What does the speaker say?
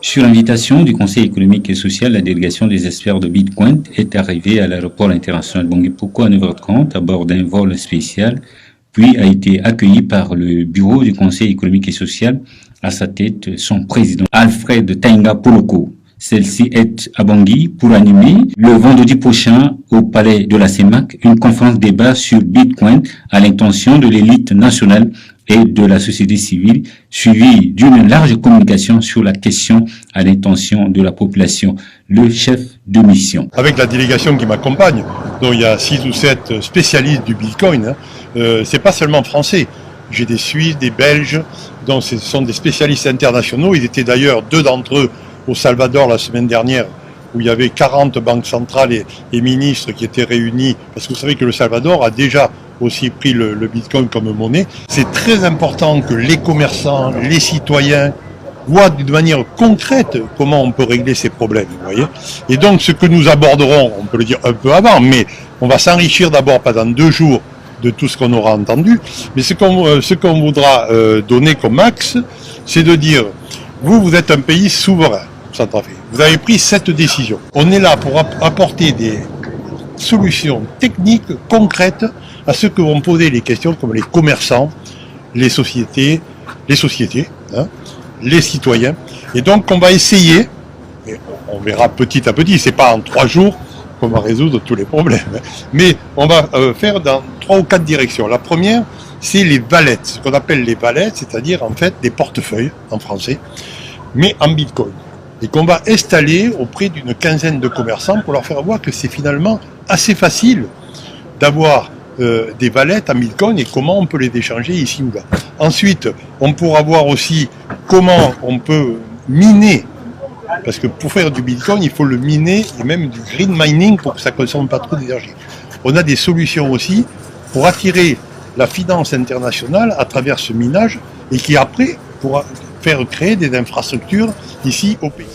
Sur l'invitation du Conseil économique et social, la délégation des experts de Bitcoin est arrivée à l'aéroport international Bangui Poko à 9h30 à bord d'un vol spécial, puis a été accueillie par le bureau du Conseil économique et social, à sa tête son président Alfred Tainga Poloko. Celle-ci est à Bangui pour animer le vendredi prochain au palais de la CEMAC une conférence débat sur Bitcoin à l'intention de l'élite nationale et de la société civile, suivie d'une large communication sur la question à l'intention de la population. Le chef de mission. Avec la délégation qui m'accompagne, dont il y a 6 ou 7 spécialistes du Bitcoin, c'est pas seulement français. J'ai des Suisses, des Belges, dont ce sont des spécialistes internationaux. Ils étaient d'ailleurs 2 d'entre eux au Salvador la semaine dernière, où il y avait 40 banques centrales et ministres qui étaient réunis, parce que vous savez que le Salvador a déjà aussi pris le Bitcoin comme monnaie. C'est très important que les commerçants, les citoyens voient d'une manière concrète comment on peut régler ces problèmes, vous voyez. Et donc ce que nous aborderons, on peut le dire un peu avant, mais on va s'enrichir d'abord pendant 2 jours de tout ce qu'on aura entendu, mais ce qu'on voudra donner comme axe, c'est de dire, vous êtes un pays souverain, Centrafrique. Vous avez pris cette décision. On est là pour apporter des solutions techniques, concrètes, à ceux que vont poser les questions comme les commerçants, les sociétés, les citoyens. Et donc on va essayer, et on verra petit à petit, c'est pas en 3 jours qu'on va résoudre tous les problèmes, mais on va faire dans 3 ou 4 directions. La première, c'est les wallets, ce qu'on appelle les wallets, c'est-à-dire en fait des portefeuilles en français, mais en Bitcoin. Et qu'on va installer auprès d'une quinzaine de commerçants pour leur faire voir que c'est finalement assez facile d'avoir des wallets en Bitcoin et comment on peut les échanger ici ou là. Ensuite, on pourra voir aussi comment on peut miner, parce que pour faire du Bitcoin, il faut le miner et même du green mining pour que ça ne consomme pas trop d'énergie. On a des solutions aussi pour attirer la finance internationale à travers ce minage et qui après pourra faire créer des infrastructures ici au pays.